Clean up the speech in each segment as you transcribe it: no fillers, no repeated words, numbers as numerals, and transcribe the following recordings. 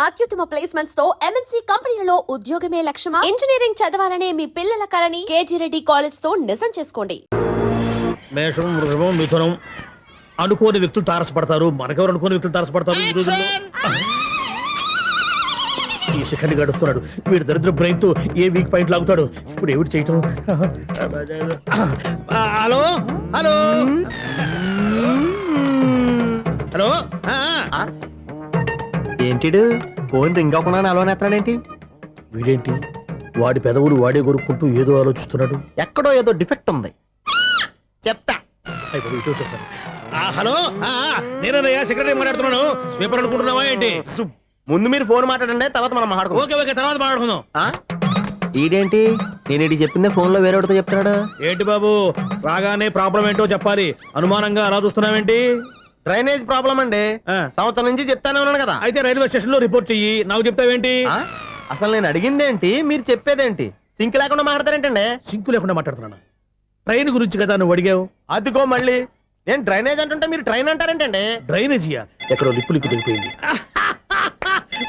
అత్యుత్తమ ప్లేస్మెంట్స్ తో ఎంఎన్సీ కంపెనీలలో ఉద్యోగమే లక్ష్యమా? ఇంజనీరింగ్ చదవాలనే మీ పిల్లల కలని కేజీ రెడ్డి కాలేజ్ తో నిజం చేసుకోండి. మేషం, వృషభం, మిథునం అనుకోని వ్యక్తులు తారసపడతారు. మనకెవరు అనుకోని వ్యక్తులు తారసపడతారు ఈ రోజుల్లో? ఈ సెకండ్ గడుస్తున్నాడు. వీడు దరిద్ర బ్రెయిన్ తో ఏ వీక్ పాయింట్ లాగుతాడు. ఇప్పుడు ఏమిటి చేయటం? Hello hello hello. ఏంటిడు ఫోన్ రింగ్ అవ్వకుండా అలవనేస్తాడేంటి? వీడేంటి వాడి పెదవులు వాడే కొరుక్కుంటూ ఏదో ఆలోచిస్తున్నాడు. ఎక్కడో ఏదో డిఫెక్ట్ ఉంది, చెప్తా. హలో, నేనయ్యా సెక్రటరీ మాట్లాడుతున్నాను. స్వీపర్ అనుకుంటున్నావా ఏంటి? ముందు మీరు ఫోన్ మాట్లాడండి, తర్వాత మనం మాట్లాడుకో. ఓకే ఓకే, తర్వాత మాట్లాడుకుందాం. ఈడేంటి నేను ఇది చెప్పిందే ఫోన్ లో వేరే వాడితో చెప్తాడు. ఏంటి బాబు, రాగానే ప్రాబ్లం ఏంటో చెప్పాలి. అనుమానంగా అలా చూస్తున్నావేంటి? డ్రైనేజ్ ప్రాబ్లం అండి. సంవత్సరం నుంచి చెప్తానే ఉన్నాను కదా. అయితే రైల్వే స్టేషన్ లో రిపోర్ట్ చెయ్యి. నాకు చెప్తావేంటి? అసలు నేను అడిగిందేంటి, మీరు చెప్పేదేంటి? సింక్ లేకుండా మాట్లాడతారేంటండి? సింకు లేకుండా మాట్లాడుతున్నాను. ట్రైన్ గురించి కదా నువ్వు అడిగావు. అదిగో మళ్ళీ నేను డ్రైనేజ్ అంటుంటే మీరు ట్రైన్ అంటారేంటండి? డ్రైనేజీయా? ఎక్కడో లిప్పు దిగిపోయింది.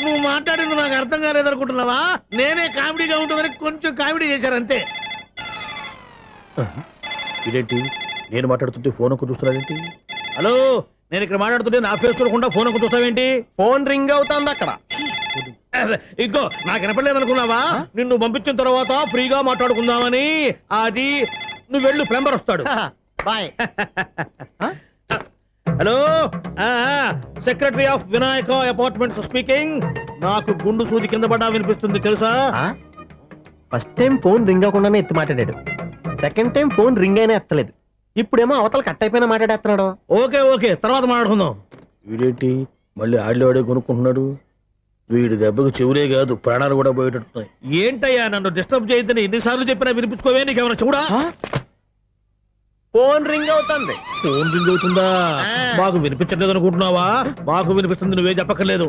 నువ్వు మాట్లాడింది నాకు అర్థం కాలేదనుకుంటున్నావా? నేనే కామెడీగా ఉంటుందని కొంచెం కామెడీ చేశారు అంతే. ఇదేంటి నేను మాట్లాడుతుంటే ఫోన్ ఒక్క చూస్తున్నావేంటి? హలో, నేను ఇక్కడ మాట్లాడుతుంటే నా ఫేస్ చూడకుండా ఫోన్ ఒక్క చూస్తావేంటి? ఫోన్ రింగ్ అవుతుంది అక్కడ. ఇదిగో నాకు వినపడలేదు అనుకున్నావా? నిన్ను పంపించిన తర్వాత ఫ్రీగా మాట్లాడుకుందామని. అది నువ్వు వెళ్ళు, ప్లంబర్ వస్తాడు. Bye. Hello, secretary of Vinayaka apartments speaking. నాకు గుండు సూది కింద పడ్డా వినిపిస్తుంది తెలుసా? ఫస్ట్ టైం ఫోన్ రింగ్ అవ్వకుండానే ఎత్తి మాట్లాడాడు. సెకండ్ టైం ఫోన్ రింగ్ అయినా ఎత్తలేదు. ఇప్పుడేమో అవతల కట్ అయిపోయినా మాట్లాడేస్తున్నాడు. ఓకే ఓకే, తర్వాత మాట్లాడుకుందాం. వీడేంటి మళ్ళీ ఆడిలో కొనుక్కుంటున్నాడు? వీడి దెబ్బకు చెవులే కాదు ప్రాణాలు కూడా పోయేటట్టున్నాయి. ఏంటయ్యా నన్ను డిస్టర్బ్ చేయొద్దని ఎన్నిసార్లు చెప్పినా వినిపించుకోవే? నీకేమైనా చూడా? ఫోన్ రింగ్ అవుతుంది. ఫోన్ రింగ్ అవుతుందా? మాకు వినిపించట్లేదు అనుకుంటున్నావా? మాకు వినిపిస్తుంది, నువ్వే చెప్పక్కర్లేదు.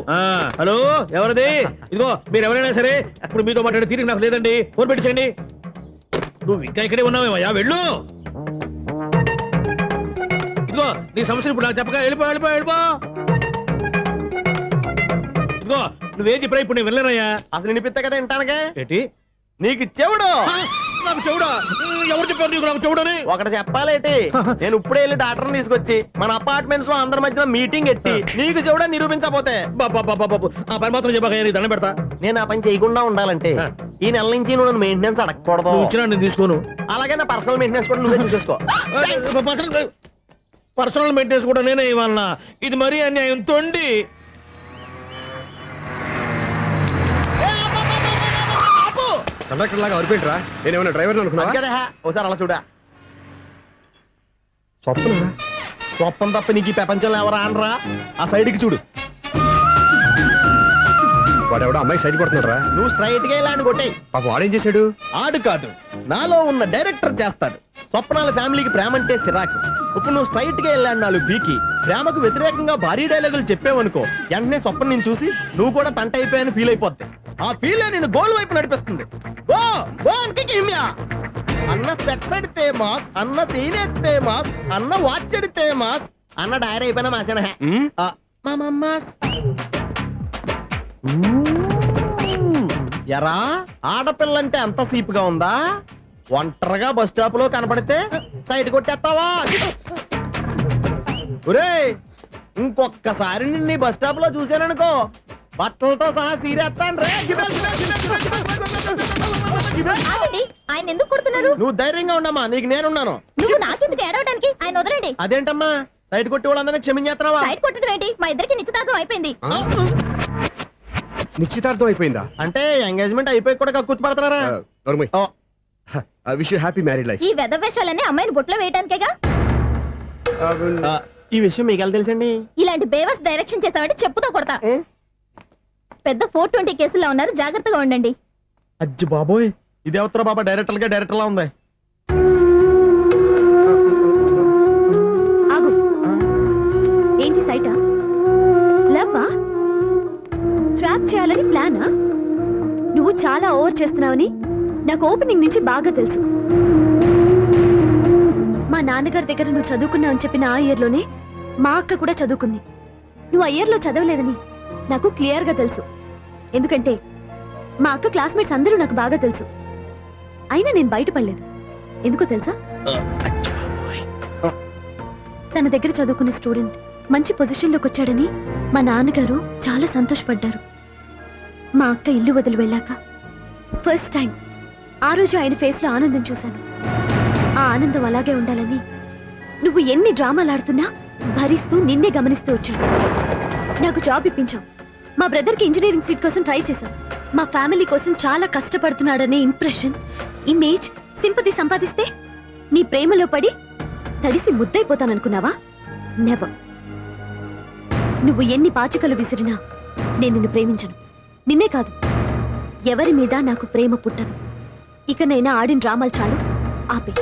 హలో, ఎవరిది? ఇదిగో మీరు ఎవరైనా సరే ఇప్పుడు మీతో మాట్లాడే తీరిక నాకు లేదండి. ఫోన్ పెట్టేసేయండి. నువ్వు ఇంకా ఇక్కడే ఉన్నావేమయ్యా, వెళ్ళు. ఇదిగో నీ సమస్యలు ఇప్పుడు నాకు చెప్పక వెళ్ళిపో వెళ్ళిపో వెళ్ళిపో. ఇదిగో నువ్వేం చెప్పరా ఇప్పుడు నేను వెళ్ళానయ్యా. అసలు వినిపిస్తా కదా వింటానగా. ఏంటి నీకు చెవుడు? నాకు చెవుడా? ఎవరు చెప్పారు నీకు నాకు చెవుడని? ఒకటి చెప్పాలేటి, నేను ఇప్పుడే వెళ్ళి డాక్టర్ని తీసుకొచ్చి మన అపార్ట్మెంట్స్ లో అందరి మధ్యన మీటింగ్ ఎట్టి నీకు చెవుడని నిరూపించకపోతే ఆ పని మాత్రం చెప్పక దండం పెడతా. నేను ఆ పని చేయకుండా ఉండాలంటే ఈ నెల నుంచి నువ్వు నన్ను మెయింటెనెన్స్ అడగకూడదు. ఇచ్చినా నేను తీసుకోను. అలాగే నా పర్సనల్ మెయింటెనెన్స్ కూడా నువ్వే చూసేసుకో. పర్సనల్ మెయింటెనెన్స్ కూడా నేనే ఇవ్వాలన్నా? ఇది మరీ అన్యాయం. తొండి కండక్టర్ లాగా అరిపోయింట్రా. నేనేమన్నా డ్రైవర్ అనుకున్నా కదా. ఒకసారి అలా చూడా. స్వప్న స్వప్నం తప్ప నీకు ఈ ప్రపంచంలో ఎవరా అనరా? ఆ సైడ్కి చూడు. వాడెవడో అమ్మాయికి సైడ్ కొడుతున్నాడు రా. నువ్వు స్ట్రైట్ గా ఇలా కొట్టాయి. పాప వాడేం చేశాడు? ఆడు కాదు, నాలో ఉన్న డైరెక్టర్ చేస్తాడు. స్వప్నాల ఫ్యామిలీకి ప్రేమ అంటే సిరాకు. ఇప్పుడు నువ్వు స్ట్రైట్ గా వెళ్ళాడు నాలుగు పీకి ప్రేమకు వ్యతిరేకంగా భారీ డైలాగులు చెప్పావనుకో, వెంటనే స్వప్నం నేను చూసి నువ్వు కూడా తంట అయిపోయాని ఫీల్ అయిపోద్ది. ఆ ఫీల్ నేను గోల్ వైపు నడిపిస్తుంది. అన్న స్పెట్స్ అడితే మాస్, అన్న సీన్ ఎత్తే మాస్, అన్న వాచ్ అడితే మాస్, అన్న డైరీ అయిపోయినా మాసేనా మాస్. ఎరా ఆడపిల్లంటే అంత సీప్ గా ఉందా? ఒంటరిగా బస్ స్టాప్ లో కనపడితే సైడ్ కొట్టేస్తావా? ఒరేయ్, ఇంకొక్కసారి నిన్ను బస్ స్టాప్ లో చూసాననుకో బట్టలతో సహా సీరేస్తాను రే. ఆయన ఎందుకు కొడుతున్నారు? నువ్వు ధైర్యంగా ఉండమ్మా, నీకు నేనున్నాను. నువ్వు నాకెందుకు ఏడవడానికి? ఆయన వదలండి. అదేంటమ్మా సైడ్ కొట్టి వాళ్ళందరినీ క్షమించేస్తున్నావా? సైడ్ కొట్టడం ఏంటి? మా ఇద్దరికి నిశ్చితార్థం అయిపోయింది. నిశ్చితార్థం అయిపోయిందా? అంటే ఎంగేజ్మెంట్ అయిపోయి కూడా కక్కుర్తి పడుతున్నారా? Wish you happy married life. ఈ వెధవేషాలన్నీ అమ్మాయిని బుట్లో వేయడానికేగా. ఈ విషయం మీకు ఎలా తెలుసండి? ఇలాంటి బేవస్ డైరెక్షన్ చేసావంటే చెప్పుతో కొడతా. పెద్ద 420 కేసుల్లో ఉన్నారు, జాగ్రత్తగా ఉండండి. అజ్జి బాబోయ్, ఇదే ఉత్తర బాబా డైరెక్టర్ లా ఉంది. ఆగు. ఏంటి సైటా? లవ్వా? ట్రాప్ చేయాలని ప్లానా? నువ్వు చాలా ఓవర్ చేస్తున్నావని నాకు ఓపెనింగ్ నుంచి బాగా తెలుసు. మా నాన్నగారి దగ్గర నువ్వు చదువుకున్నావని చెప్పిన ఆ ఇయర్ లోనే మా అక్క కూడా చదువుకుంది. నువ్వు ఆ ఇయర్ లో చదవలేదని నాకు క్లియర్ గా తెలుసు. ఎందుకంటే మా అక్క క్లాస్మేట్స్ అందరూ నాకు బాగా తెలుసు. అయినా నేను బయటపడలేదు. ఎందుకో తెలుసా? తన దగ్గర చదువుకునే స్టూడెంట్ మంచి పొజిషన్లోకి వచ్చాడని మా నాన్నగారు చాలా సంతోషపడ్డారు. మా అక్క ఇల్లు వదిలి వెళ్ళాక ఫస్ట్ టైం ఆ రోజు ఆయన ఫేస్లో ఆనందం చూశాను. ఆ ఆనందం అలాగే ఉండాలని నువ్వు ఎన్ని డ్రామాలు ఆడుతున్నా భరిస్తూ నిన్నే గమనిస్తూ వచ్చాను. నాకు జాబ్ ఇప్పించావు. మా బ్రదర్కి ఇంజనీరింగ్ సీట్ కోసం ట్రై చేశాం. మా ఫ్యామిలీ కోసం చాలా కష్టపడుతున్నాడనే ఇంప్రెషన్, ఇమేజ్, సింపతి సంపాదిస్తే నీ ప్రేమలో పడి తడిసి ముద్దైపోతాననుకున్నావా? నెవర్. నువ్వు ఎన్ని పాచికలు విసిరినా నేను నిన్ను ప్రేమించను. నిన్నే కాదు, ఎవరి మీద నాకు ప్రేమ పుట్టదు. ఇకనైనా ఆడిన డ్రామాలు చాలు, ఆపే.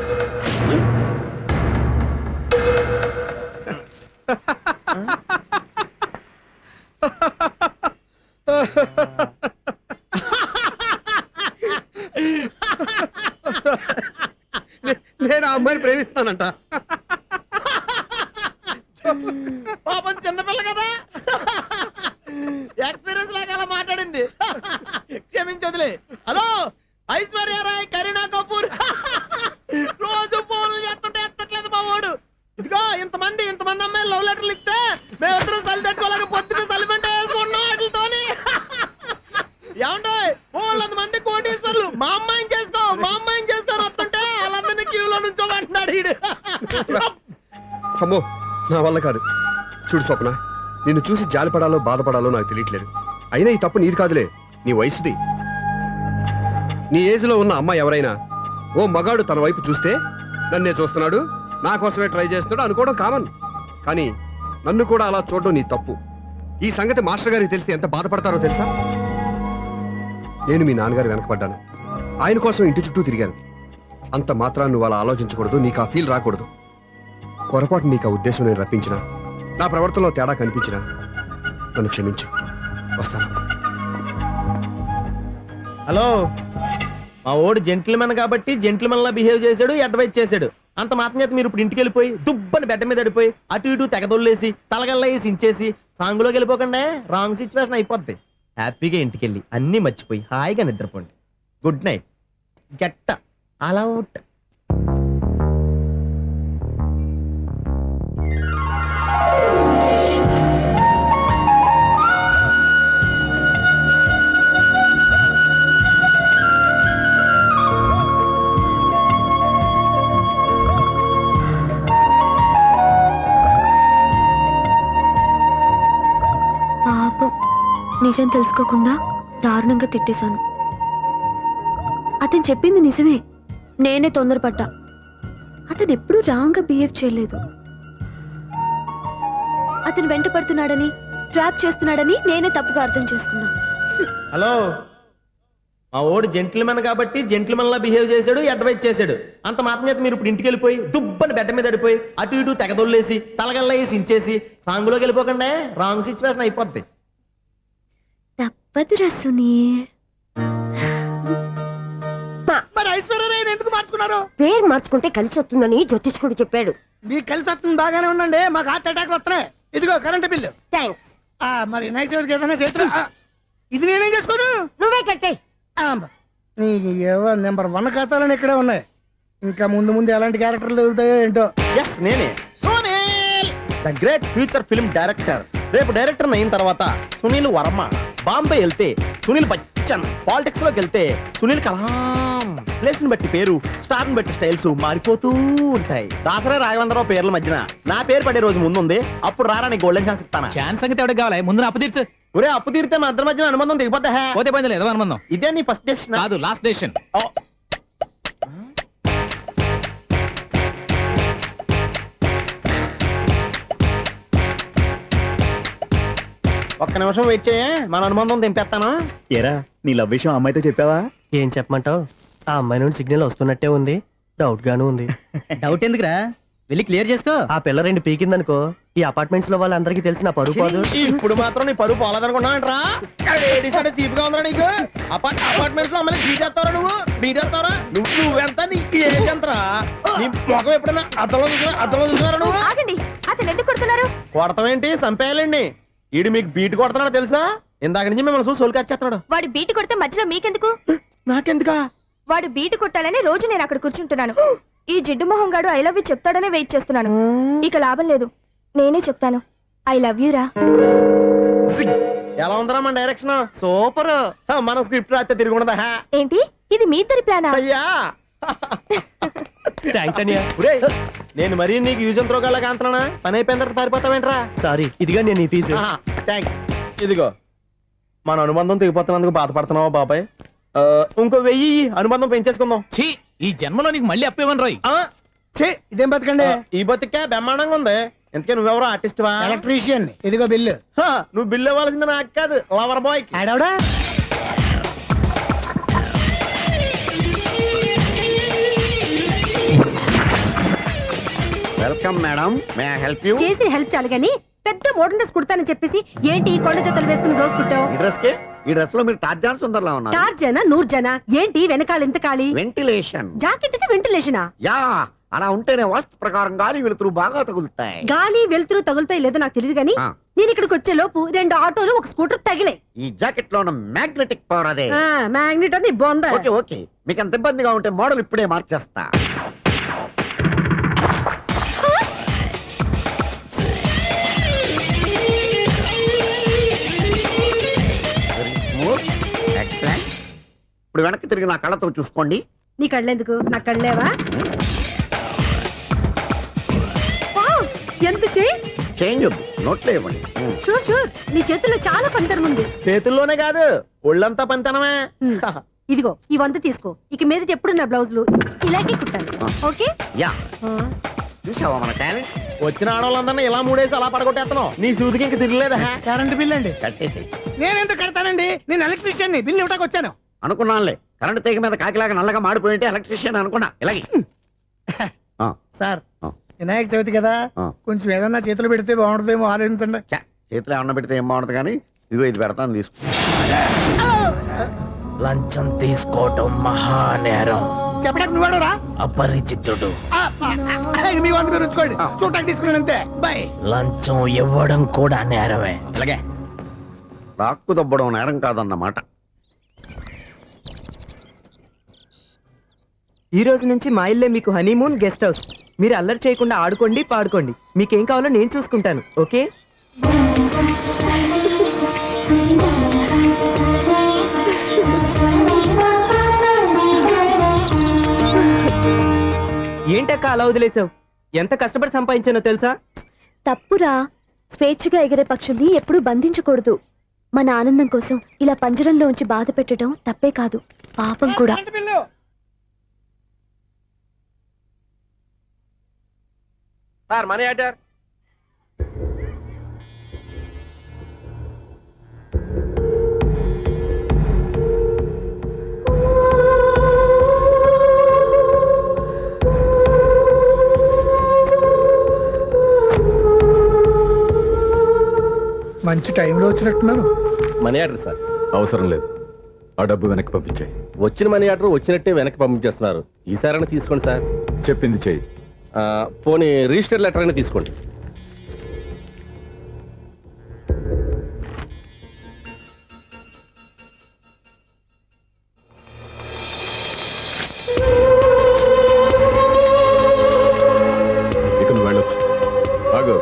నేను ఆ అమ్మాయిని ప్రేమిస్తానంట. పాపం చిన్నపిల్ల కదా, ఎక్స్పీరియన్స్ లాగా అలా మాట్లాడింది. క్షమించదులే. హలో, ఐశ్వర్య రాయ్, కరీనా కపూర్ రోజు ఫోన్లు చేస్తుంటే ఎత్తట్లేదు మా వాడు. ఇదిగో ఇంతమంది అమ్మాయిలు లవ్ లెటర్లు ఇస్తే మేమిద్దరం చలి తట్టుకోలేక పొద్దున చలిమంట వేసుకున్నాం వాటితోని. ఏమంటే వాళ్ళంతమంది కోటీశ్వర్లు మా అమ్మాయిని చేసుకొని వస్తుంటే వాళ్ళందరినీ క్యూలో నుంచోమంటున్నాడు వీడు. అమ్మో, నా వల్ల కాదు. చూడు స్వప్న, నిన్ను చూసి జాలిపడాలో బాధపడాలో నాకు తెలియట్లేదు. అయినా ఈ తప్పు నీది కాదులే, నీ వయసుది. నీ ఏజ్లో ఉన్న అమ్మాయి ఎవరైనా ఓ మగాడు తన వైపు చూస్తే నన్నే చూస్తున్నాడు, నా కోసమే ట్రై చేస్తున్నాడు అనుకోవడం కామన్. కానీ నన్ను కూడా అలా చూడడం నీ తప్పు. ఈ సంగతి మాస్టర్ గారికి తెలిసి ఎంత బాధపడతారో తెలుసా? నేను మీ నాన్నగారు వెనకపడ్డాను, ఆయన కోసం ఇంటి చుట్టూ తిరిగాను. అంత మాత్రాన్ని నువ్వు అలా ఆలోచించకూడదు, నీకు ఆ ఫీల్ రాకూడదు. పొరపాటు నీకు ఆ ఉద్దేశం నేను రప్పించినా, నా ప్రవర్తనలో తేడా కనిపించినా నన్ను క్షమించు. వస్తాను. హలో, మా ఓడు జెంటిల్మెన్ కాబట్టి జెంటిల్మెన్ లా బిహేవ్ చేశాడు, అడ్వైజ్ చేశాడు. అంత మాత్రం చేత మీరు ఇప్పుడు ఇంటికి వెళ్ళిపోయి దుబ్బని బెడ్ మీద పడిపోయి అటు ఇటు తెగదొల్లేసి తలగల్లా వేసి ఇంచేసి సాంగులోకి వెళ్ళిపోకండి. రాంగ్ సిచ్యువేషన్ అయిపోద్ది. హ్యాపీగా ఇంటికి వెళ్ళి అన్నీ మర్చిపోయి హాయిగా నిద్రపోండి. Good night. జట్ట అలా అవుట్. పాపం, నిజం తెలుసుకోకుండా దారుణంగా తిట్టేశాను. అతను చెప్పింది నిజమే, నేనే తొందరపడ్డా. అతను ఎప్పుడూ రాంగ్గా బిహేవ్ చేయలేదు. అతను వెంట పడుతున్నాడని, ట్రాప్ చేస్తున్నాడని నేనే తప్పుగా అర్థం చేసుకున్నా. హలో, మా ఓడు జెంటిల్మెన్ కాబట్టి జెంటిల్మెన్ లా బిహేవ్ చేశాడు, అడ్వైజ్ చేశాడు. అంత మాత్రం చేత మీరు ఇప్పుడు ఇంటికి వెళ్ళిపోయి దుబ్బని బెడ్ మీద పడిపోయి అటు ఇటు తెగదొల్లేసి తలగల్లా వేసి ఇంచేసి సాంగులోకి వెళ్ళిపోకండి. రాంగ్ సిచ్యువేషన్ అయిపోద్ది. తప్పదురా సునీ. మరి ఐశ్వర్యరాయ్ ఎందుకు మార్చుకున్నారు? పేరు మార్చుకుంటే కలిసి వస్తుందని జ్యోతిష్కుడు చెప్పాడు. మీకు కలిసి వస్తుంది బాగానే ఉండండి, మాకు హార్ట్ అటాక్ వస్తున్నాయి. ఇదిగో కరెంట్ బిల్లు. థ్యాంక్స్. మరి నైట్ ఏదైనా చేతులు ఇది నేనేం చేసుకోను, నువ్వే కట్టే. నీ నెంబర్ 1 ఖాతాలని ఇక్కడే ఉన్నాయి. ఇంకా ముందు ముందు ఎలాంటి క్యారెక్టర్లు దొరుకుతాయో ఏంటో. ఎస్, నేనే Sunil, the great future film director. రేపు డైరెక్టర్ అయిన తర్వాత సునీల్ వర్మ. బాంబే వెళ్తే సునీల్ బచ్చన్, పాలిటిక్స్ లోకి వెళ్తే సునీల్ కలాం. ప్లేస్ ని బట్టి పేరు, స్టార్ ని బట్టి స్టైల్స్ మారిపోతూ ఉంటాయి. దాసరా రాఘవేంద్రరావు పేర్ల మధ్యన నా పేరు పడే రోజు ముందుంది. అప్పుడు రారా నీ గోల్డెన్ ఛాన్స్ ఇస్తానా? ఛాన్స్ సంగతి ఎవరికి కావాలి, ముందు నా అప్పు తీర్చు. ఒరే, అప్పు తీరితే మన ఇద్దరి మధ్యన అనుబంధం దిగిపోతా. పోతే పోయింది లేదు అనుబంధం. ఇదే నీ ఫస్ట్ డెస్టినేషన్ కాదు, లాస్ట్ డెసిషన్. ఒక్క నిమిషం వెయిట్ చేయ, మన అనుబంధం దింపేస్తాను. ఏరా, నీ లవ్ విషయం అమ్మాయితో చెప్పావా? ఏం చెప్పమంటావు? ఆ అమ్మాయి నుండి సిగ్నల్ వస్తున్నట్టే ఉంది, డౌట్ గాను ఉంది. డౌట్ ఎందుకురా, వెళ్ళి క్లియర్ చేసుకో. ఆ పిల్ల 2 పీకిందనుకో, ఈ అపార్ట్మెంట్స్ లో వాళ్ళందరికీ తెలిసిన పరువు పోదు. ఇప్పుడు మాత్రం నీ పరువు పోలేదనుకున్నావంటరా? సీపుగా ఉందా నీకు? అపార్ట్మెంట్స్ లో అమ్మాయి బీటేస్తావరా? నువ్వెంత, నీ ఏజ్ ఎంతరా? నీ ముఖం ఎప్పుడైనా అద్దంలో చూసారా నువ్వు? ఆగండి, అతను ఎందుకు కొడుతున్నారు? కొడతామేంటి, చంపేయాలండి. ఈడు మీకు బీట్ కొడుతున్నాడు తెలుసా? ఇందాక నుంచి మిమ్మల్ని చూసి సోల్కి వచ్చేస్తున్నాడు. వాడు బీటు కొడితే మధ్యలో మీకెందుకు? నాకెందుకా? వాడు బీటు కొట్టాలని రోజు నేను అక్కడ కూర్చుంటున్నాను. ఈ జిడ్డు మొహం గాడు ఐ లవ్ యూ చెప్తాడనే వెయిట్ చేస్తున్నాను. ఇక లాభం లేదు, నేనే చెప్తాను ఐ లవ్ యూ రా. ఎలా ఉందరా మన డైరెక్షన్? సూపర్. మన స్క్రిప్ట్ రాస్తే తిరిగి ఉండదా? ఏంటి ఇది మీ ఇద్దరి ప్లానా? అయ్యా థ్యాంక్స్ అనియా. నేను మరీ నీకు యూజ్ అంత రోగాలకు అంటున్నా. పని అయిపోయిన తర్వాత పారిపోతావేంట్రా? సారీ, ఇదిగా నేను ఈ ఫీజు. థ్యాంక్స్. ఇదిగో మన అనుబంధం తెగిపోతున్నందుకు బాధపడుతున్నావా బాబాయ్? ఇంకో 1000 అనుబంధం పెంచేసుకుందాం. ఛీ, ఈ జన్మలో నీకు మళ్ళీ అప్పేవన్ రోయ్. ఛీ, ఇదేం బతకండి. ఈ బతికే బ్రహ్మాండంగా ఉంది. ఎందుకే నువ్వెవరో ఆర్టిస్ట్ వా? ఎలక్ట్రీషియన్. ఇదిగో బిల్లు. నువ్వు బిల్లు ఇవ్వాల్సింది నాకు కాదు, లవర్ బాయ్. ఆడవడా? Welcome madam, may I help you? చేసి హెల్ప్ చాలు గాని పెద్ద మోడల్ డ్రెస్ కుడతానని చెప్పేసి ఏంటి ఈ కొండ జతలు వేసుకుని రోజు కుట్టావు? ఈ డ్రెస్ కి, ఈ డ్రెస్ లో మీరు టార్జాన్ సుందర్లా ఉన్నారు. చార్జనా 100 జనా? ఏంటి వెనకాల ఎంత ఖాళీ? వెంటిలేషన్. జాకెట్ కి వెంటిలేషనా? యా, అలా ఉంటేనే వాస్తు ప్రకారం గాలి వెలుతురు బాగా తగులుతాయి. గాలి వెలుతురు తగులుతాయి లేదో నాకు తెలియదు గాని ఆ. నేను ఇక్కడికి వచ్చే లోపు 2 ఆటోలు ఒక స్కూటర్ తగిలే. ఈ జాకెట్ లో ఉన్న మ్యాగ్నెటిక్ పవర్ అదే. మ్యాగ్నెట్ అని బొంద. ఓకే ఓకే, మీకు అంత ఇబ్బందిగా ఉంటే మోడల్ ఇప్పుడే మార్చేస్తా. Very smooth. Excellent. ఇప్పుడు వెనక్కి తిరిగి నా కళ్ళతో చూసుకోండి. నీ కళ్ళెందుకు? నా కళ్ళేవా? వావ్, ఎంత చేంజ్. చేంజ్ నోట్లో ఇవ్వండి. షూర్ షూర్, నీ చేతుల్లో చాలా పనితరం ఉంది. చేతుల్లోనే కాదు, ఒళ్ళంతా పంతనమే. ఇదిగో ఈ 100 తీసుకో. ఇక మీదట ఎప్పుడు నా బ్లౌజులు ఇలాగే కుట్టాను. ఓకే? యా, చూసావా మన టాలెంట్? వచ్చిన ఆడవాళ్ళందరినీ ఇలా మూడేసి అలా పడగొట్టేస్తున్నావు. నీ సూదికి ఇంక తిరగలేదా? కరెంట్ బిల్ అండి. కట్టేసి నేను ఎందుకు కడతానండి? నేను ఎలక్ట్రీషియన్ ని. బిల్లు ఇవ్వడానికి వచ్చాను. అనుకున్నానులే, కరెంట్ తీగ మీద కాకిలాగా నల్లగా మాడిపోయింటే ఎలక్ట్రీషియన్ అనుకున్నా. ఇలాగే సార్, ఆ. వినాయక చవితి కదా, ఆ. కొంచెం ఏదన్నా చేతులు పెడితే బాగుంటుందేమో ఆలోచించండి. ఛ, చేతిలో ఏమన్నా పెడితే ఏం బాగుంటుంది కానీ ఇదిగో ఇది పెడతాను తీసుకో. లంచం తీసుకోవటం మహానేరం. చెప్పడానికి నువ్వాడరా? అపరిచితుడు. మీ వంద మీరు ఉంచుకోండి. చూడటానికి తీసుకున్నాను అంతే. బాయ్. లంచం ఇవ్వడం కూడా నేరమే. ఇలాగే రాక్కు దబ్బడం నేరం కాదన్నమాట. ఈ రోజు నుంచి మా ఇల్లే మీకు హనీమూన్ గెస్ట్ హౌస్. మీరు అల్లరి చేయకుండా ఆడుకోండి, పాడుకోండి. మీకేం కావాలో నేను చూసుకుంటాను. ఓకే? ఏంటక్క అలా వదిలేసావు? ఎంత కష్టపడి సంపాదించానో తెలుసా? తప్పురా. స్వేచ్ఛగా ఎగిరే పక్షుల్ని ఎప్పుడూ బంధించకూడదు. మన ఆనందం కోసం ఇలా పంజరంలో ఉంచి బాధ పెట్టడం తప్పే కాదు, పాపం కూడా. Current bill. Sir money order. మంచి టైంలో వచ్చినట్టున్నారు. Money order sir. అవసరం లేదు, ఆ డబ్బు వెనక్కి పంపించాయి. వచ్చిన మనీ ఆర్డర్ వచ్చినట్టే వెనక్కి పంపించేస్తున్నారు. ఈసారైనా తీసుకోండి సార్. చెప్పింది చెయ్యి. పోనీ రిజిస్టర్ లెటర్ అయినా తీసుకోండి. ఇక నువ్వు వెళ్ళొచ్చు. ఆగు.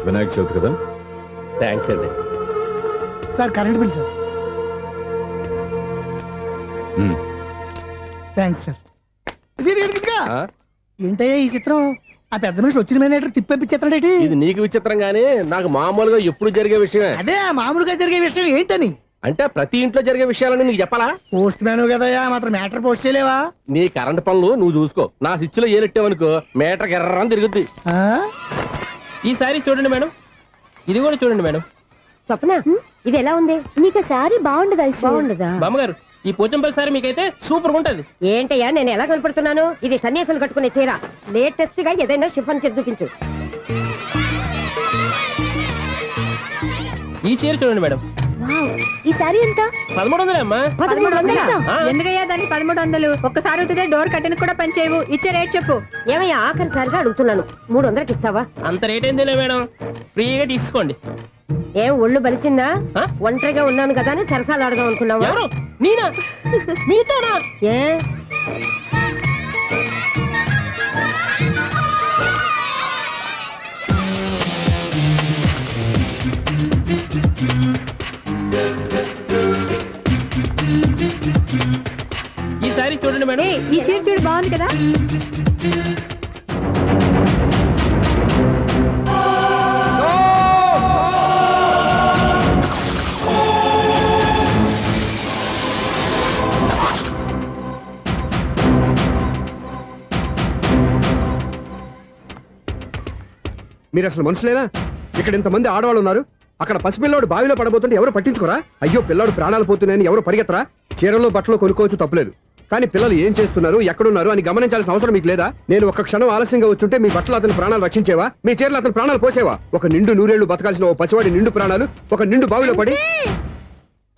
వినాయక చవితి కదా. థ్యాంక్స్ అండి. Sir current bill sir. Thanks sir. ఏంటయ్యా ఈ చిత్రం? ఆ పెద్ద మనిషి వచ్చిన మేనేటర్ తిప్పించేస్తాడేటి? ఇది నీకు విచిత్రం గానీ నాకు మామూలుగా ఎప్పుడు జరిగే విషయమే. అదే మామూలుగా జరిగే విషయం ఏంటని? అంటే ప్రతి ఇంట్లో జరిగే విషయాలని నీకు చెప్పాలా? పోస్ట్ మ్యాన్ కదయ్యా, మాత్రం మ్యాటర్ పోస్ట్ చేయలేవా? నీ కరెంట్ పనులు నువ్వు చూసుకో. నా స్విచ్లో ఏలెట్టావనుకో మీటర్ ఎర్రని తిరుగుద్ది. ఈసారి చూడండి మేడం, ఇది కూడా చూడండి మేడం. చెప్పనా ఇది ఎలా ఉంది? నీకు శారీ బాగుండదా? బాగుండదా? బామ్మగారు, ఈ పోచంపల్లి సారీ మీకైతే సూపర్ ఉంటది. ఏంటయ్యా నేను ఎలా కనపడుతున్నాను? ఇది సన్యాసులు కట్టుకునే చీర. లేటెస్ట్ గా ఏదైనా షిఫాన్ చీర చూపించు. ఈ చీర చూడండి మేడం. వావ్, ఈ సారీ ఎంత? 1300 అమ్మా. 1300? ఎందుకయ్యా దానికి 1300? ఒక్కసారి అవుతుందే డోర్ కట్టెను కూడా పనిచేయవు. ఇచ్చే రేట్ చెప్పు. ఏమయ్యా ఆఖరిసారిగా అడుగుతున్నాను 300కి ఇస్తావా? అంత రేట్ ఏందిలే మేడం, ఫ్రీగా తీసుకోండి. ఏం ఒళ్ళు బలిసిందా? ఆ? ఒంటరిగా ఉన్నాను కదా అని సరసాలు అడదాం అనుకున్నావా? ఎవరు నేనా? మీతోనా? ఏ ఈ సారీ చూడండి మేడం. ఈ చీర చూడు, బాగుంది కదా? మీరు అసలు మనుషులేనా? ఇక్కడ ఇంతమంది ఆడవాళ్ళు ఉన్నారు, అక్కడ పసిపిల్లాడు బావిలో పడబోతుంటే ఎవరు పట్టించుకోరా? అయ్యో పిల్లాడు ప్రాణాలు పోతున్నాయని ఎవరు పరిగెత్తరా? చీరలో బట్టలు కొనుక్కోవచ్చు, తప్పులేదు. కానీ పిల్లలు ఏం చేస్తున్నారు, ఎక్కడున్నారు అని గమనించాల్సిన అవసరం మీకు లేదా? నేను ఒక్క క్షణం ఆలస్యంగా వచ్చుంటే మీ బట్టలు అతని ప్రాణాలు రక్షించేవా? మీ చీరలు అతని ప్రాణాలు పోసేవా? ఒక నిండు నూరేళ్లు బతకాల్సిన ఓ పసివాడి నిండు ప్రాణాలు ఒక నిండు బావిలో పడి.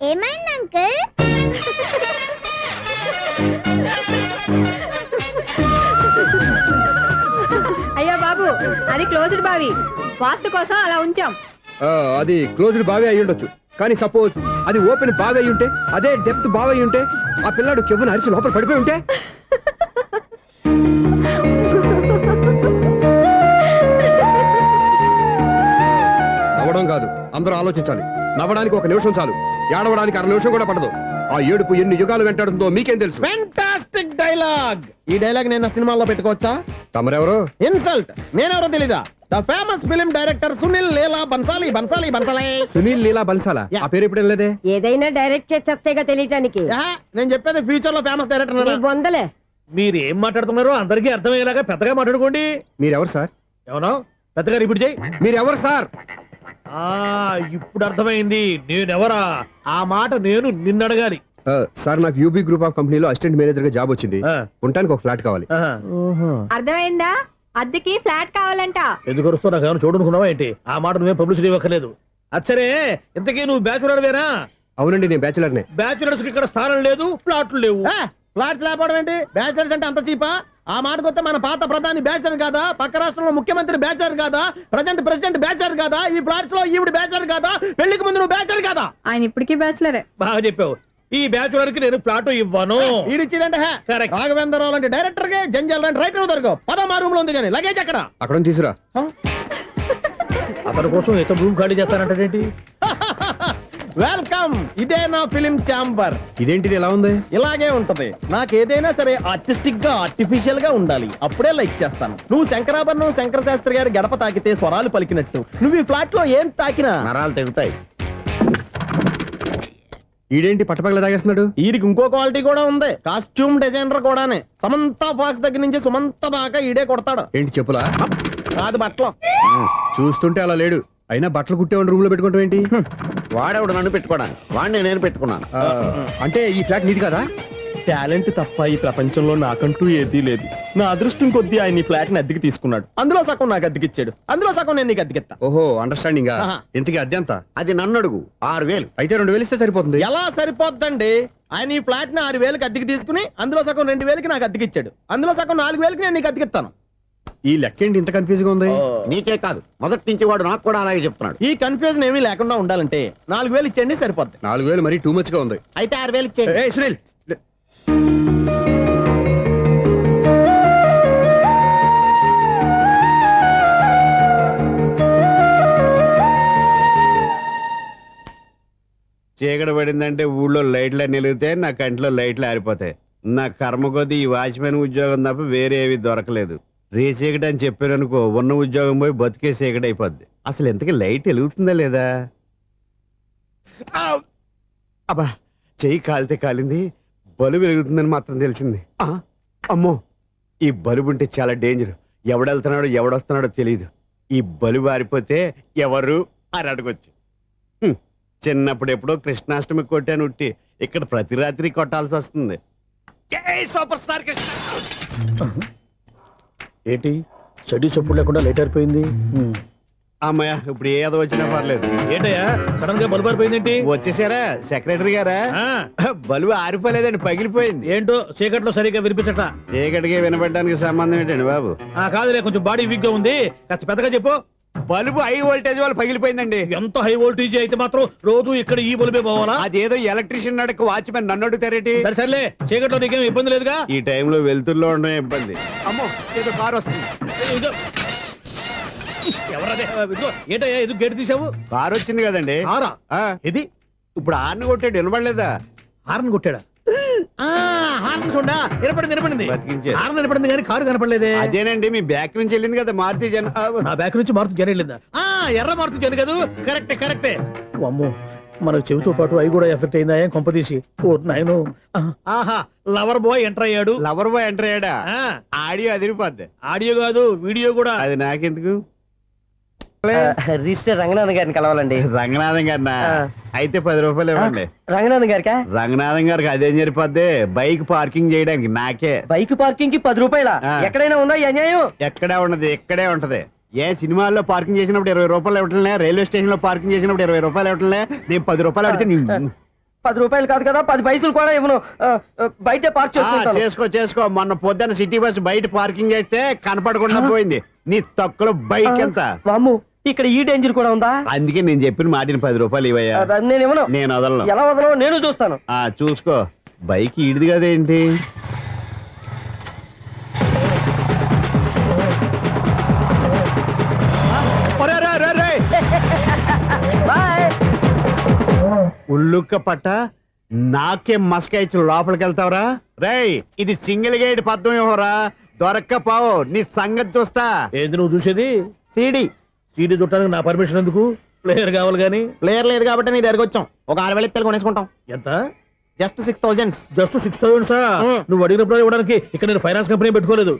ఏమైంది అంకుల్? అయ్యో బాబు, అది క్లోజ్డ్ బావి, వాస్తు కోసం అలా ఉంచాం. అది క్లోజ్డ్ బావి అయి ఉండొచ్చు, కానీ సపోజ్ అది ఓపెన్ బావి అయి ఉంటే, అదే డెప్త్ బావి అయి ఉంటే, ఆ పిల్లాడు కెవ్వున అరిచి లోపల పడిపోయి ఉంటే. నవ్వడం కాదు, అందరూ ఆలోచించాలి. నవ్వడానికి ఒక నిమిషం చాలు, ఏడవడానికి 1/2 నిమిషం కూడా పడదు. ఆ ఏడుపు ఎన్ని యుగాలు వెంటాడుతుందో మీకేం తెలుసు? Fantastic dialogue. ఈ డైలాగ్ నేను నా సినిమాల్లో పెట్టుకోవచ్చా? తమరెవరు? ఇన్సల్ట్. నేనెవరో తెలీదా? The famous film director Sunil Leela Bhansali. Sunil Leela బన్సాలా? ఆ పేరు ఎప్పుడు లేదే. ఏదైనా డైరెక్ట్ చేసేస్తేగా తెలియటానికి. నేను చెప్పేది ఫ్యూచర్ లో ఫేమస్ నీ డైరెక్టర్. బొందలే. మీరు ఏం మాట్లాడుతున్నారో అందరికీ అర్థమయ్యేలాగా పెద్దగా మాట్లాడుకోండి. మీరెవరు సార్? ఏమన్నా పెద్దగా రిపీట్ చేయి. మీరెవరు సార్? ఇప్పుడు అర్థమైంది నేనెవరా. ఆ మాట నేను నిన్ను అడగాలి. సార్, నాకు యూబీ గ్రూప్ ఆఫ్ కంపెనీలో అసిస్టెంట్ మేనేజర్ గా జాబ్ వచ్చింది. ఆ. ఉండటానికి ఒక ఫ్లాట్ కావాలి. ఆహా. అర్థమైందా? అద్దెకి ఫ్లాట్ కావాలంట. ఎందుకు వస్తావు? నాకు ఏమైనా చూడనుకున్నావా ఏంటి? ఆ మాట నువ్వే పబ్లిసిటీ ఇవ్వక్కర్లేదు. అచ్చరే, ఇంతకీ నువ్వు బ్యాచులర్ వేరా? అవునండి, నేను బ్యాచులర్నే. బ్యాచులర్స్ కి ఇక్కడ స్థానం లేదు, ప్లాట్లు లేవు. ఫ్లాట్స్ లేకపోవడం ఏంటి? బ్యాచిలర్స్ అంటే అంత చీపా? ఆ మాటకొస్తే మన పాత ప్రధాని బ్యాచర్ కాదా? పక్క రాష్ట్రంలో ముఖ్యమంత్రి బ్యాచర్ కాదా? ప్రెసిడెంట్ బ్యాచర్ కాదా? ఈ ఫ్లాట్స్ లో ఈవిడ బ్యాచర్ కాదా? పెళ్లికి ముందు నువ్వు బ్యాచర్ కాదా? ఆయన ఇప్పటికీ బ్యాచులరే. బాగా చెప్పావు. ఈ బ్యాచులర్ కి నేను ఫ్లాట్ ఇవ్వను. ఈడిచ్చిందంటే Correct. రాఘవేంద్రరావు లాంటి డైరెక్టర్ కి జంజల్ లాంటి రైటర్ దొరకవు. పదమా రూమ్ లో ఉంది కానీ లగేజ్ అక్కడ. అక్కడ తీసురా. అతని కోసం ఎంత రూమ్ ఖాళీ చేస్తానంటే వెల్కమ్. ఇదే నా ఫిలిం ఛాంబర్. ఇదేంటిది ఎలా ఉంది? ఇలాగే ఉంటది. నాకు ఏదైనా సరే ఆర్టిస్టిక్ గా ఆర్టిఫిషియల్ గా ఉండాలి, అప్పుడే లైక్ చేస్తాను. నువ్వు శంకరాభరణం శంకర శాస్త్రి గారి గడప తాకితే స్వరాలు పలికినట్టు నువ్వు ఈ ఫ్లాట్ లో ఏం తాకినా నరాలు తెగుతాయి. ఈడేంటి పట్టపగల తాగేస్తున్నాడు? వీడికి ఇంకో క్వాలిటీ కూడా ఉంది. కాస్ట్యూమ్ డిజైనర్ కూడానే. సమంత ఫాక్స్ దగ్గర నుంచి సుమంత దాకా ఈడే కొడతాడు. ఏంటి చెప్పులా? కాదు బట్టలు. చూస్తుంటే అలా లేడు. అయినా బట్టలు కుట్టేవాడి రూమ్ లో పెట్టుకుంటాం ఏంటి? వాడేవాడు నన్ను పెట్టుకోవడానికి, వాడిని నేను పెట్టుకున్నాను. అంటే ఈ ఫ్లాట్ నీది కదా? టాలెంట్ తప్ప ఈ ప్రపంచంలో నాకంటూ ఏదీ లేదు. నా అదృష్టం కొద్దీ ఆయన ఈ ఫ్లాట్ ని అద్దెకి తీసుకున్నాడు. అందులో సగం నాకు అద్దెకిచ్చాడు, అందులో సగం నేను నీకు అద్దెకిస్తా. ఓహో, అండర్స్టాండింగ్. ఆహా. ఇంతకీ అద్దె ఎంత? అది నన్ను అడుగు. 6000. అయితే 2000 ఇస్తే సరిపోతుంది. ఎలా సరిపోద్దండి? ఆయన ఈ ఫ్లాట్ ని 6000కి అద్దెకి తీసుకుని అందులో సగం 2000కి నాకు అద్దెకిచ్చాడు, అందులో సగం 4000కి నేను నీకు అద్దెకిస్తాను. ఈ లెక్క ఏంటి ఇంత కన్ఫ్యూజ్ గా ఉంది? నీకే కాదు, మొదటి నుంచి వాడు నాకు కూడా అలాగే చెప్తున్నాడు. ఈ కన్ఫ్యూజన్ ఏమీ లేకుండా ఉండాలంటే 4000 ఇచ్చేయండి, సరిపోద్ది. 4000 మరీ టూ మచ్ గా ఉంది. అయితే 6000 ఇచ్చేయండి. ఏయ్ సునీల్, చీకటి పడిందంటే ఊళ్ళో లైట్లు అన్ని వెలిగితే నా కంటిలో లైట్లు ఆరిపోతాయి. నా కర్మ కొద్దీ ఈ వాచ్మెన్ ఉద్యోగం తప్ప వేరే ఏవి దొరకలేదు. రేచీకటి అని చెప్పారనుకో, ఉన్న ఉద్యోగం పోయి బతికే చీకటి అయిపోద్ది. అసలు ఎంతకీ లైట్ వెలుగుతుందా లేదా? అబ్బా, చెయ్యి కాలితే కాలింది, బలుబు వెలుగుతుందని మాత్రం తెలిసింది. అమ్మో, ఈ బలుబు ఉంటే చాలా డేంజర్. ఎవడెళ్తున్నాడో ఎవడొస్తున్నాడో తెలియదు. ఈ బలుబు ఆరిపోతే ఎవరు అని అడగొచ్చు. చిన్నప్పుడు ఎప్పుడో కృష్ణాష్టమి కొట్టాను ఉట్టి, ఇక్కడ ప్రతి రాత్రి కొట్టాల్సి వస్తుంది. జై సూపర్ స్టార్ కృష్ణ. ఏంటి చెడ్డి చప్పుడు లేకుండా లేట్ అయిపోయింది. అమ్మయ్య ఇప్పుడు ఏదో వచ్చినా పర్లేదు. ఏంటయ్యా సడన్ గా బల్బు ఆరిపోయిందేంటి? వచ్చేసారా సెక్రటరీ గారా? ఆ, బలువు ఆరిపోలేదండి, పగిలిపోయింది. ఏంటో చీకట్లో సరిగ్గా వినిపించట. చీకటికి వినపడడానికి సంబంధం ఏంటండి బాబు? కాదులే, కొంచెం బాడీ వీక్ గా ఉంది, కాస్త పెద్దగా చెప్పు. బలుబు హై వోల్టేజ్ వాళ్ళు పగిలిపోయిందండి. ఎంత హై వోల్టేజ్ అయితే మాత్రం రోజు ఇక్కడ ఈ బల్బే పోవాలా? అదేదో ఎలక్ట్రీషియన్ నడక వాచ్మెన్ నన్ను అడుగుతారేటి? సరే సర్లే, చీకట్లో నీకేం ఇబ్బంది లేదుగా? ఈ టైంలో వెళ్తుల్లో ఉండడం ఇబ్బంది. అమ్మో ఏదో కారు వస్తుంది. ఇదిగో. ఎవరదే? ఇదిగో, ఏంటయ్యా ఎందుకు గేట్ తీసావు? కారు వచ్చింది కదండి. కారా? ఆ, ఇది ఇప్పుడు ఆర్ని కొట్టాడు, వినపడలేదా? హార్న్ కొట్టాడా? హార్న్ చూడా వినపడింది. బతికించారు. హార్న్ వినపడింది కానీ కారు కనపడలేదే. అదేనండి మీ బ్యాక్ నుంచి వెళ్ళింది కదా మారుతి జన. నా బ్యాక్ నుంచి మారుతు జన వెళ్ళిందా? ఎర్ర మారుతు జన కదా? కరెక్టే. అమ్మో, మనకు చెవితో పాటు అవి కూడా ఎఫెక్ట్ అయిందా ఏం కొంపదీసి? ఓ నాయను. ఆహా, లవర్ బాయ్ ఎంటర్ అయ్యాడు. లవర్ బాయ్ ఎంటర్ అయ్యాడా? ఆ, ఆడియో అదిరిపోద్ది. ఆడియో కాదు వీడియో కూడా. అది నాకెందుకు? రిజిస్టర్ రంగనాథన్ గారిని కలవాలండి. రంగనాథం గారినా? అయితే 10 రూపాయలు ఇవ్వండి. రంగనాథన్ గారికా? రంగనాథం గారికి అదేం సరిపోద్ది, బైక్ పార్కింగ్ చేయడానికి నాకే. బైక్ పార్కింగ్ కి 10 రూపాయల? ఆ. ఎక్కడైనా ఉందా ఈ అన్యాయం? ఎక్కడే ఉండదు, ఇక్కడే ఉంటది. ఏ సినిమాల్లో పార్కింగ్ చేసినప్పుడు 20 రూపాయలు ఇవ్వట్లే, రైల్వే స్టేషన్ లో పార్కింగ్ చేసినప్పుడు 20 రూపాయలు ఇవ్వట్లే, నేను 10 రూపాయలు అడిగితే 10 రూపాయలు కాదు కదా, 10 పైసలు కూడా ఇవ్వను. బయట పార్క్ చేసుకుంటాను. చేసుకో. మొన్న పొద్దున్న సిటీ బస్ బయట పార్కింగ్ చేస్తే కనపడకుండా పోయింది. నీ తక్కువ బైక్ ఎంత? వామ్ము, ఇక్కడ ఈ డేంజర్ కూడా ఉందా? అందుకే నేను చెప్పిన మాటిని 10 రూపాయలు ఇవ్వయ్యా. నేను ఇవ్వను. నేను వదలను. ఎలా వదలను నేను చూస్తాను. చూసుకో. బైక్ ఈడిది కదేంటి? ఉల్లుక్క పట్ట నాకే మస్క ఇచ్చి లోపలికి వెళ్తావరా? రేయ్, ఇది సింగిల్ గేట్ పద్మం ఇవ్వరా, దొరక్కపోవు నీ సంగతి చూస్తా. ఏంది నువ్వు చూసేది? సీడీ చుట్టానికి నా పర్మిషన్ ఎందుకు? ప్లేయర్ కావాలి గానీ. ప్లేయర్ లేదు కాబట్టి నీ దగ్గరకు వచ్చాం. ఒక 6,000 ఇత్తలు కొనేసుకుంటాం. ఎంత? జస్ట్ 6,000. Just 6,000 sir? నువ్వు అడిగినప్పుడు ఇవ్వడానికి ఇక్కడ నేను ఫైనాన్స్ కంపెనీ పెట్టుకోలేదు.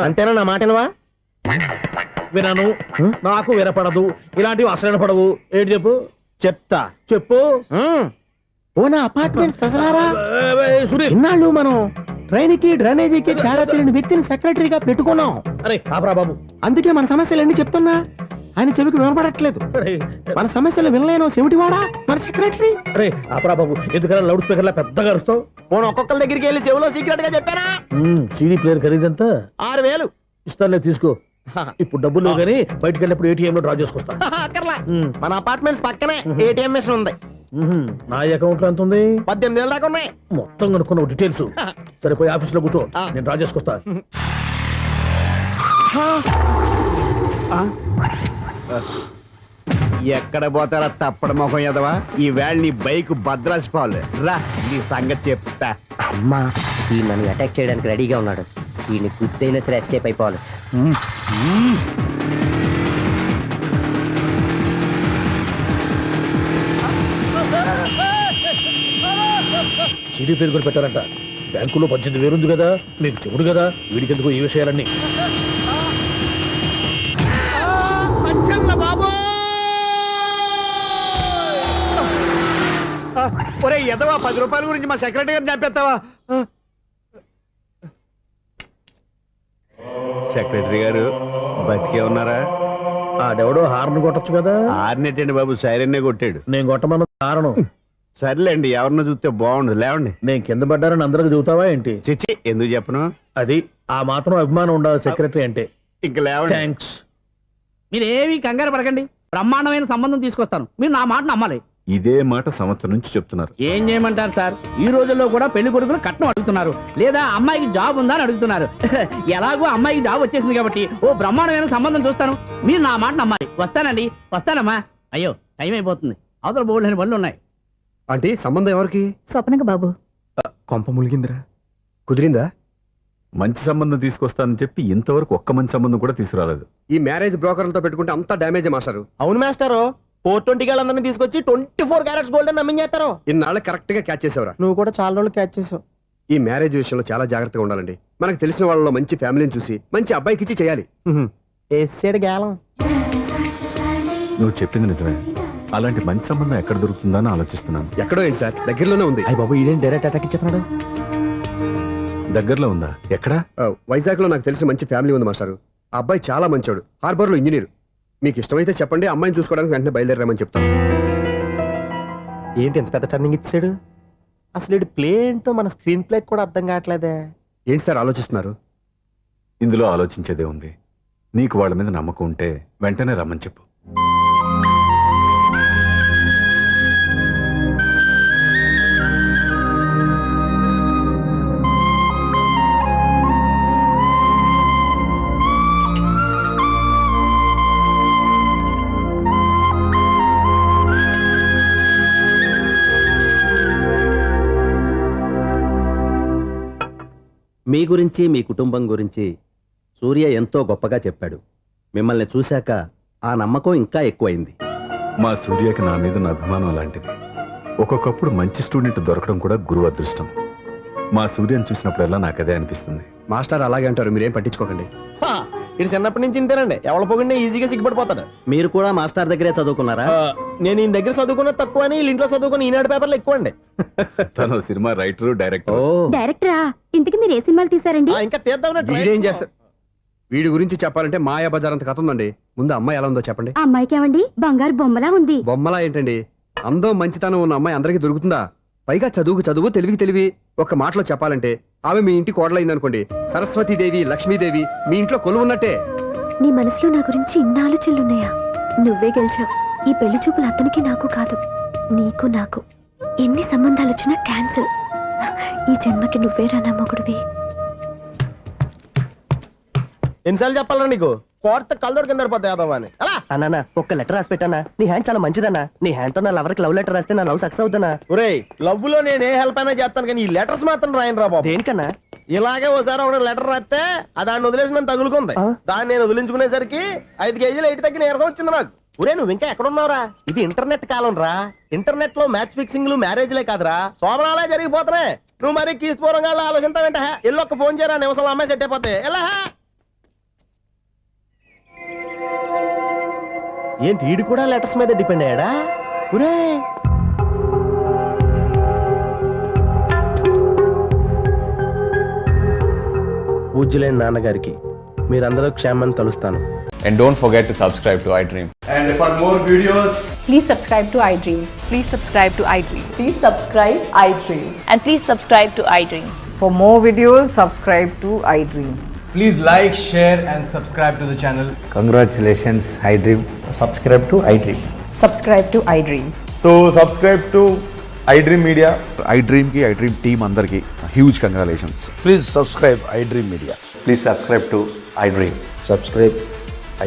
అంతేనా? నా మాటనువా? వినాను, నాకు వినపడదు, ఇలాంటివి అసలు వినపడవు. ఏంటి చెప్పు? చెప్పు. ఓ నా అపార్ట్మెంట్ సునీల్, ఇన్నాళ్ళు మనం ట్రైన్ కి డ్రైనేజీకి తేడా తెలియని వ్యక్తిని సెక్రటరీగా పెట్టుకున్నాం. అరే ఆపరా బాబు. అందుకే మన సమస్యలన్నీ చెప్తున్నా, ఆయన చెవికి వినపడట్లేదు. అరే మన సమస్యలు వినలేను చెవిటివాడా మన సెక్రటరీ. అరే ఆపరా బాబు, ఎందుకన్నా లౌడ్ స్పీకర్ లా పెద్దగా అరుస్తావు? పోను ఒక్కొక్కరి దగ్గరికి వెళ్ళి చెవిలో సీక్రెట్ గా చెప్పానా? CD player ఖరీదంతా 6,000. ఇస్తానులే, తీసుకో. ఇప్పుడు డబ్బులు లేవు కానీ బయటకు వెళ్ళినప్పుడు ఏటీఎం లో డ్రా చేసుకొస్తా. అక్కర్లా, మన అపార్ట్మెంట్స్ పక్కనే ఏటీఎం మిషన్ ఉంది. నా అకౌంట్ లో ఎంత ఉంది? 18,000 దాకా ఉన్నాయి. మొత్తం కనుక్కున్న డీటెయిల్స్. సరిపోయి ఆఫీస్ లో కూర్చో, నేను డ్రా చేసుకొస్తా. ఎక్కడ పోతారా తప్పడ మొహం ఎదవా? ఈ వేళ నీ బైక్ భద్రాసిపోవాలి. రా, నీ సంగతి చెప్తా. అమ్మా, ఈ నన్ను అటాక్ చేయడానికి రెడీగా ఉన్నాడు. ఈయన గుద్దైనా సరే ఎస్కేప్ అయిపోవాలి. సీడీ ప్లేయర్ కూడా పెట్టారంట. బ్యాంకులో 18,000 ఉంది కదా, మీకు చెవుడు కదా, వీడికెందుకు ఈ విషయాలన్నీ? ఒరే ఎదవా, 10 రూపాయల గురించి మా సెక్రటరీ గారిని చంపేస్తావా? సెక్రటరీ గారు బతికే ఉన్నారా? ఆడెవడో హార్న్ కొట్టచ్చు కదా. ఆరినట్టండి బాబు, సైరన్నే కొట్టాడు. నేను కొట్టమన్న కారణం. సర్లేండి, ఎవరినో చూస్తే బాగుండదు. లేవండి. నేను కింద పడ్డారని అందరికి చూతావా ఏంటి? చిచ్చి, ఎందుకు చెప్పను? అది ఆ మాత్రం అభిమానం ఉండాలి సెక్రటరీ అంటే. ఇంక లేవండి. థ్యాంక్స్. మీరేమి కంగారు పడకండి, బ్రహ్మాండమైన సంబంధం తీసుకొస్తాను. మీరు నా మాట నమ్మాలి. ఇదే మాట సంవత్సరం నుంచి చెప్తున్నారు. ఏం చేయమంటారు సార్, ఈ రోజుల్లో కూడా పెళ్లి కొడుకులు కట్నం అడుగుతున్నారు, లేదా అమ్మాయికి జాబ్ ఉందా అని అడుగుతున్నారు. ఎలాగో అమ్మాయికి జాబ్ వచ్చేసింది కాబట్టి ఓ బ్రహ్మాండమైన సంబంధం చూస్తాను. మీరు నా మాట నమ్మాలి. వస్తానండి, వస్తానమ్మా. అయ్యో టైం అయిపోతుంది, అవతల బోల్డని పనులు ఉన్నాయి. అంటే సంబంధం ఎవరికి? స్వప్నక బాబు. కొంప ములిగిందిరా. కుదిరిందా? మంచి సంబంధం తీసుకొస్తానని చెప్పి ఇంతవరకు ఒక్క మంచి సంబంధం కూడా తీసుకురాలేదు. ఈ మ్యారేజ్ బ్రోకర్లతో పెట్టుకుంటే అంతా డ్యామేజ్ మాస్టారు. అవును మాస్టారు, 420 గాళ్ళందరినీ తీసుకొచ్చి 24 క్యారెట్స్ గోల్డ్ నమ్మించేస్తారు. ఇన్నాళ్ళ కరెక్ట్ గా క్యాచ్ చేసావురా. నువ్వు కూడా చాలా రోజులు క్యాచ్ చేసావు. ఈ మ్యారేజ్ విషయంలో చాలా జాగ్రత్తగా ఉండాలండి. మనకు తెలిసిన వాళ్ళలో మంచి ఫ్యామిలీని చూసి మంచి అబ్బాయికి ఇచ్చి చేయాలి. వేసాడు గేలం. నువ్వు చెప్పింది నిజమే. అలాంటి మంచి సంబంధం ఎక్కడ దొరుకుతుందని ఆలోచిస్తున్నాను. ఎక్కడో ఏంటి సార్, దగ్గరలోనే ఉంది. అయ్య బాబు, ఈడేం డైరెక్ట్ అటాక్ ఇచ్చేస్తున్నాడు. దగ్గరలో ఉందా? ఎక్కడా? వైజాగ్ లో నాకు తెలిసి మంచి ఫ్యామిలీ ఉంది మాస్టారు. ఆ అబ్బాయి చాలా మంచోడు, హార్బర్ లో ఇంజనీర్. మీకు ఇష్టమైతే చెప్పండి, అమ్మాయిని చూసుకోవడానికి వెంటనే బయలుదేరామని చెప్తాను. ఏంటి ఎంత పెద్ద టర్నింగ్ ఇచ్చాడు? అసలు ఇటు ప్లే ఏంటో మన స్క్రీన్ ప్లే కూడా అర్థం కావట్లేదే. ఏంటి సార్ ఆలోచిస్తున్నారు? ఇందులో ఆలోచించేదే ఉంది. నీకు వాళ్ళ మీద నమ్మకం ఉంటే వెంటనే రమ్మని చెప్పు. మీ గురించి మీ కుటుంబం గురించి సూర్య ఎంతో గొప్పగా చెప్పాడు. మిమ్మల్ని చూశాక ఆ నమ్మకం ఇంకా ఎక్కువైంది. మా సూర్యకి నా మీద ఉన్న అభిమానం లాంటిది. ఒక్కొక్కప్పుడు మంచి స్టూడెంట్ దొరకడం కూడా గురువు అదృష్టం. మా సూర్యని చూసినప్పుడల్లా నాకు అదే అనిపిస్తుంది. మాస్టర్ అలాగే అంటారు, మీరేం పట్టించుకోకండి. ఇది చిన్నప్పటి నుంచి ఇంతేనండి, ఎవరి పొగండి ఈజీగా సిగ్గుపడిపోతాడు. మీరు కూడా మాస్టర్ దగ్గరే చదువుకున్నారా? నేను ఈయన దగ్గర చదువుకున్న తక్కువ అని ఇంట్లో చదువుకున్న ఈనాడు పేపర్లు ఎక్కువ అండి. తను సినిమా రైటరు, డైరెక్టర్. డైరెక్టరా? ఇంతకీ మీరు ఏ సినిమాలు తీసారండి? ఇంకా తీద్దామని వీడేం చేస్తారు? వీడి గురించి చెప్పాలంటే మాయా బజార్ అంత కథ ఉందండి. ముందు అమ్మాయి ఎలా ఉందో చెప్పండి. ఆ అమ్మాయికి ఏమండి బంగారు బొమ్మలా ఉంది. బొమ్మలా ఏంటండి, అందం మంచితనం ఉన్న అమ్మాయి అందరికీ దొరుకుతుందా? పైగా చదువుకు చదువు, తెలివికి తెలివి. ఒక్క మాటలో చెప్పాలంటే ఆమె మీ ఇంటి కోడలైందనుకోండి, సరస్వతీదేవి, లక్ష్మీదేవి మీ ఇంట్లో కొలువున్నట్టే. నీ మనసులో నా గురించి ఇన్ని ఆలోచనలున్నాయా? నువ్వే గెలిచావు. ఈ పెళ్లి చూపులు అతనికి నాకు కాదు, నీకు నాకు. ఎన్ని సంబంధాలు వచ్చినా క్యాన్సిల్. ఈ జన్మకి నువ్వేరా నా మొగుడివి. ఎన్నిసార్లు చెప్పాలరా నీకు? కోర్త కళ్ళోడు కింద పడిపోతాయి అని. అన్నా ఒక్క లెటర్ రాసి పెట్టానా? నీ హ్యాండ్ చాలా మంచిదన్నా. నీ హ్యాండ్ తో నా లవర్కి లవ్ లెటర్ రాస్తే నా లవ్ సక్సెస్ అవుతానా? ఒరేయ్, లవ్ లో నేను ఏ హెల్ప్ అయినా చేస్తాను, కానీ ఈ లెటర్స్ మాత్రం రాయను రా బాబు. దేనికన్నా? ఇలాగే ఓసారి ఒక లెటర్ రాస్తే దాన్ని వదిలేసి నన్ను తగులుకుంది. దాన్ని నేను వదిలించుకునేసరికి 5 కేజీలు ఎయిట్ తగ్గి నీరసం వచ్చింది నాకు. ఒరే, నువ్వు ఇంకా ఎక్కడున్నావురా? ఇది ఇంటర్నెట్ కాలం రా. ఇంటర్నెట్ లో మ్యాచ్ ఫిక్సింగ్లు, మ్యారేజ్లే కాదురా, శోభనాలే జరిగిపోతున్నాయి. నువ్వు మరి కీస్పూరంగా ఆలోచించావంట. ఎల్లు ఒక్క ఫోన్ చేయరా, నిమిషంలో అమ్మాయి సెట్ అయిపోతే. ఎలా ఏంటి ఈడు కూడా లెటర్స్ మీద డిపెండ్ అయ్యాడా? ఒరే, పూజ్యులైన నాన్నగారికి మీరందరూ క్షేమాన్ని తలుస్తాను. And don't forget to subscribe to iDream. And for more videos, please subscribe to iDream. Please subscribe to iDream. Please subscribe iDream. And please subscribe to iDream. For more videos, subscribe to iDream. Please like, share and subscribe to the channel. Congratulations iDream. subscribe to iDream. Subscribe to iDream. So subscribe to iDream Media. iDream కి iDream team అందరికి huge congratulations. Please subscribe iDream media. Please subscribe to iDream. Subscribe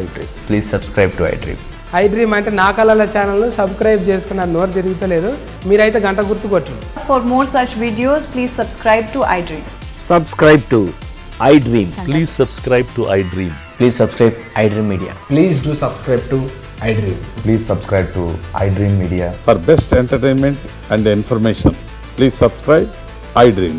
iDream. Please subscribe to iDream. iDream అంటే నా కళల channel subscribe చేసుకున్న నోరు తిరుగుతలేదు. మీరైతే గంట గుర్తు కొట్టండి. For more such videos, please subscribe to iDream. Subscribe to iDream. Please subscribe to iDream. Please subscribe iDream Media. Please do subscribe to iDream. Please subscribe to iDream Media. For best entertainment and information please subscribe iDream.